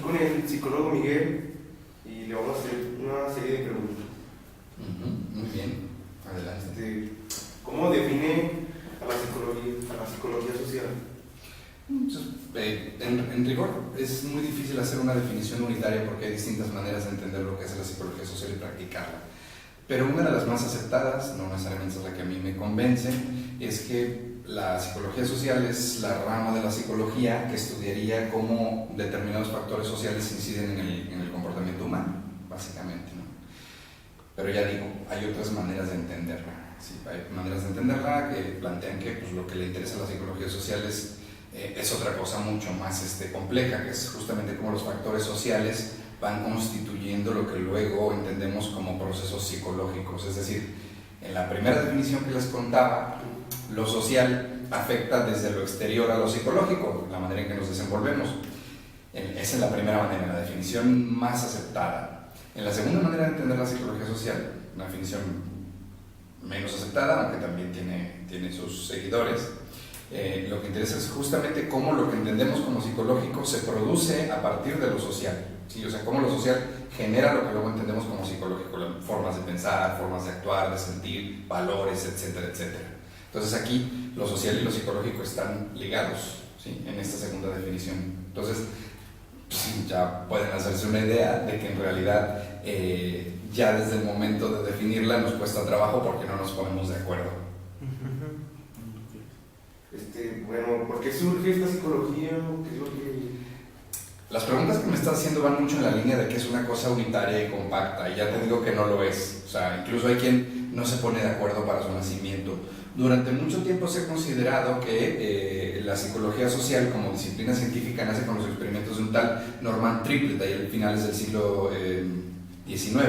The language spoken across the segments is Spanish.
con el psicólogo Miguel y le vamos a hacer una serie de preguntas. Muy bien, adelante. ¿Cómo define a la psicología social? En rigor es muy difícil hacer una definición unitaria porque hay distintas maneras de entender lo que es la psicología social y practicarla. Pero una de las más aceptadas, no necesariamente es la que a mí me convence, es que la psicología social es la rama de la psicología que estudiaría cómo determinados factores sociales inciden en el comportamiento humano, básicamente, ¿no? Pero ya digo, hay otras maneras de entenderla. Sí, hay maneras de entenderla que plantean que pues, lo que le interesa a la psicología social es otra cosa mucho más compleja, que es justamente cómo los factores sociales van constituyendo lo que luego entendemos como procesos psicológicos. Es decir, en la primera definición que les contaba, lo social afecta desde lo exterior a lo psicológico, la manera en que nos desenvolvemos. Esa es la primera manera, la definición más aceptada. En la segunda manera de entender la psicología social, una definición menos aceptada, aunque también tiene sus seguidores, lo que interesa es justamente cómo lo que entendemos como psicológico se produce a partir de lo social, ¿sí? O sea, cómo lo social genera lo que luego entendemos como psicológico, formas de pensar, formas de actuar, de sentir, valores, etcétera, etcétera. Entonces aquí lo social y lo psicológico están ligados, ¿sí? En esta segunda definición. Entonces pues, ya pueden hacerse una idea de que en realidad ya desde el momento de definirla nos cuesta trabajo porque no nos ponemos de acuerdo. Bueno, ¿por qué surge esta psicología? Las preguntas que me estás haciendo van mucho en la línea de que es una cosa unitaria y compacta, y ya te digo que no lo es. O sea, incluso hay quien no se pone de acuerdo para su nacimiento. Durante mucho tiempo se ha considerado que la psicología social como disciplina científica nace con los experimentos de un tal Norman Triplett, ahí a finales del siglo XIX.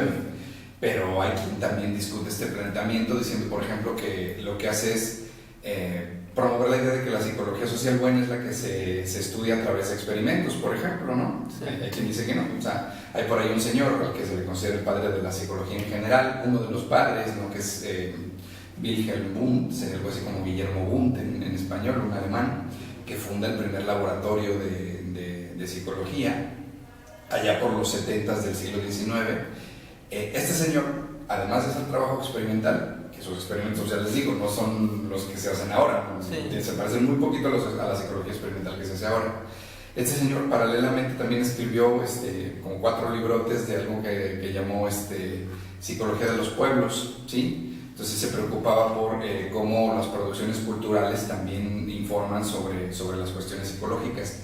Pero hay quien también discute este planteamiento diciendo, por ejemplo, que lo que hace es promover la idea de que la psicología social buena es la que se estudia a través de experimentos, por ejemplo, ¿no? Sí. Hay quien dice que no. O sea, hay por ahí un señor al que se le considera el padre de la psicología en general, uno de los padres, ¿no? Que es Wilhelm Wundt, algo así como Guillermo Wundt en español, un alemán, que funda el primer laboratorio de psicología allá por los 70s del siglo XIX. Este señor, además de hacer trabajo experimental, que esos experimentos, ya les digo, no son los que se hacen ahora, ¿no? Sí. Se parecen muy poquito a la psicología experimental que se hace ahora. Este señor paralelamente también escribió como 4 librotes de algo que llamó Psicología de los Pueblos, ¿sí? Entonces se preocupaba por cómo las producciones culturales también informan sobre las cuestiones psicológicas.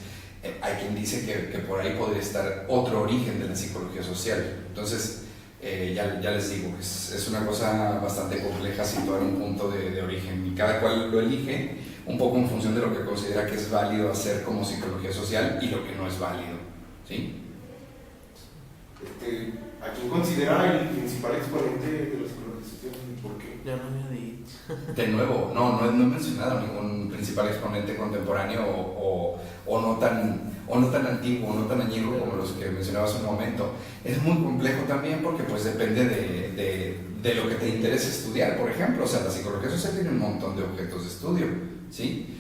Hay quien dice que por ahí podría estar otro origen de la psicología social. Entonces, ya les digo, es una cosa bastante compleja situar un punto de origen, y cada cual lo elige un poco en función de lo que considera que es válido hacer como psicología social y lo que no es válido, ¿sí? ¿A quién considera el principal exponente de la psicología social y por qué? Ya no me he dicho. De nuevo, no he mencionado ningún principal exponente contemporáneo o no tan antiguo, no tan añejo como los que mencionaba hace un momento. Es muy complejo también porque pues depende de lo que te interese estudiar. Por ejemplo, o sea, la psicología social tiene un montón de objetos de estudio, ¿sí?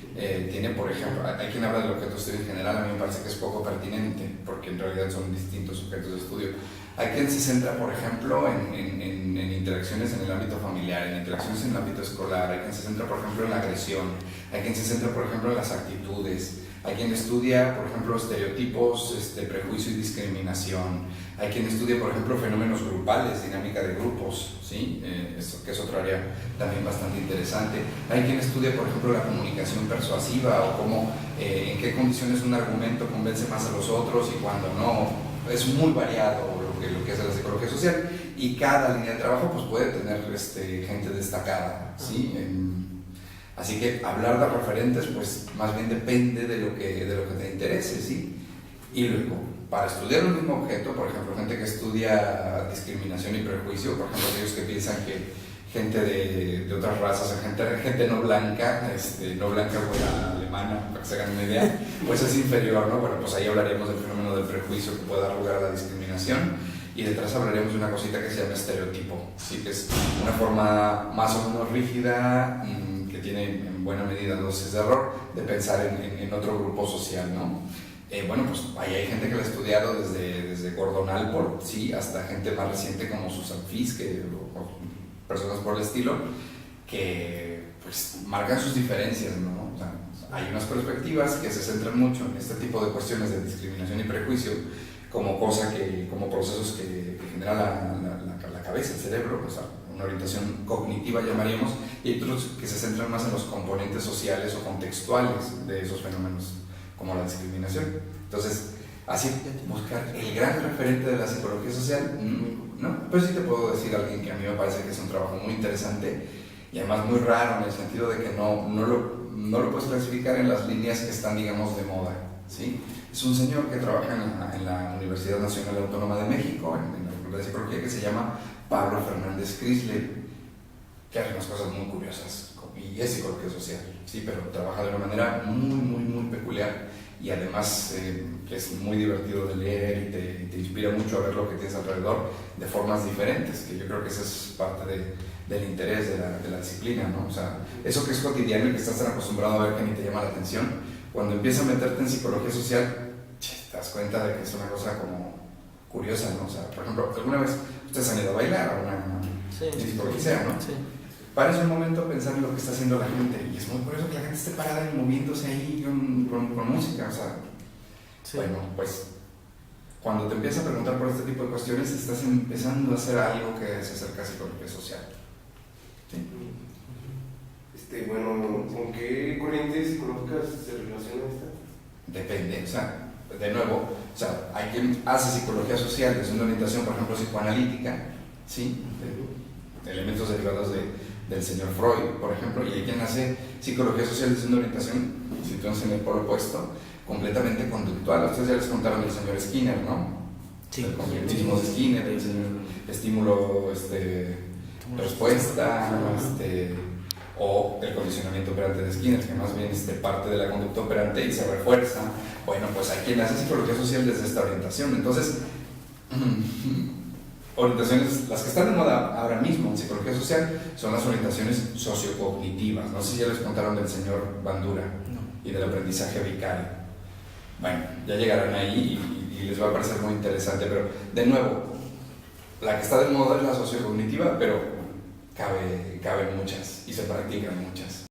Tiene, por ejemplo, hay quien habla del objeto de estudio en general, a mí me parece que es poco pertinente porque en realidad son distintos objetos de estudio. Hay quien se centra, por ejemplo, en interacciones en el ámbito familiar, en interacciones en el ámbito escolar, hay quien se centra, por ejemplo, en la agresión, hay quien se centra, por ejemplo, en las actitudes, hay quien estudia, por ejemplo, estereotipos, prejuicio y discriminación, hay quien estudia, por ejemplo, fenómenos grupales, dinámica de grupos, ¿sí? Eso, que es otra área también bastante interesante. Hay quien estudia, por ejemplo, la comunicación persuasiva o cómo, en qué condiciones un argumento convence más a los otros y cuando no. Es muy variado lo que es la psicología social, y cada línea de trabajo pues, puede tener gente destacada, ¿sí? Así que hablar de referentes pues más bien depende de lo que te interese, ¿sí? Y luego, para estudiar un mismo objeto, por ejemplo, gente que estudia discriminación y prejuicio, por ejemplo, aquellos que piensan que gente de otras razas, gente no blanca, o alemana, para que se hagan una idea, pues es inferior, ¿no? Bueno, pues ahí hablaremos del fenómeno del prejuicio que puede dar lugar a la discriminación, y detrás hablaremos de una cosita que se llama estereotipo, ¿sí? Que es una forma más o menos rígida, que tiene en buena medida dosis de error, de pensar en otro grupo social, ¿no? Bueno, pues ahí hay gente que la ha estudiado desde Gordon Allport, sí, hasta gente más reciente como Susan Fiske o personas por el estilo, que pues marcan sus diferencias, ¿no? O sea, hay unas perspectivas que se centran mucho en este tipo de cuestiones de discriminación y prejuicio como como procesos que genera la cabeza, el cerebro, o sea, una orientación cognitiva llamaríamos, y hay otros que se centran más en los componentes sociales o contextuales de esos fenómenos como la discriminación. Entonces, así buscar el gran referente de la psicología social, ¿no? Pero sí te puedo decir a alguien que a mí me parece que es un trabajo muy interesante y además muy raro en el sentido de que no lo puedes clasificar en las líneas que están, digamos, de moda, ¿sí? Es un señor que trabaja en la Universidad Nacional Autónoma de México, en la Facultad de Psicología, que se llama Pablo Fernández Crisler, que hace unas cosas muy curiosas y es psicología social, sí, pero trabaja de una manera muy peculiar y además es muy divertido de leer y te inspira mucho a ver lo que tienes alrededor de formas diferentes, que yo creo que esa es parte del interés de la disciplina, ¿no? O sea, eso que es cotidiano y que estás tan acostumbrado a ver que ni te llama la atención, cuando empiezas a meterte en psicología social, te das cuenta de que es una cosa como curiosa, ¿no? O sea, por ejemplo, alguna vez ustedes han ido a bailar a una psicología, ¿no? Sí. Pares un momento a pensar en lo que está haciendo la gente y es muy curioso que la gente esté parada y moviéndose ahí con música, o sea, Sí. bueno, pues cuando te empiezas a preguntar por este tipo de cuestiones estás empezando a hacer algo que se acerca a psicología social. ¿Sí? Bueno, ¿con qué corrientes psicológicas se relaciona esta? Depende, o sea, de nuevo, o sea, hay quien hace psicología social desde una orientación, por ejemplo, psicoanalítica, ¿sí? De elementos derivados del señor Freud, por ejemplo, y hay quien hace psicología social desde una orientación, situándose en el polo opuesto, completamente conductual. Ustedes ya les contaron del señor Skinner, ¿no? Sí. El cognitismo de Skinner, el estímulo, respuesta, o el condicionamiento operante de Skinner, que más bien parte de la conducta operante y se refuerza. Bueno, pues hay quien hace psicología social desde esta orientación. Entonces, orientaciones, las que están de moda ahora mismo en psicología social son las orientaciones sociocognitivas. No sé si ya les contaron del señor Bandura y del aprendizaje vicario. Bueno, ya llegarán ahí y les va a parecer muy interesante, pero de nuevo, la que está de moda es la sociocognitiva, pero cabe muchas y se practican muchas.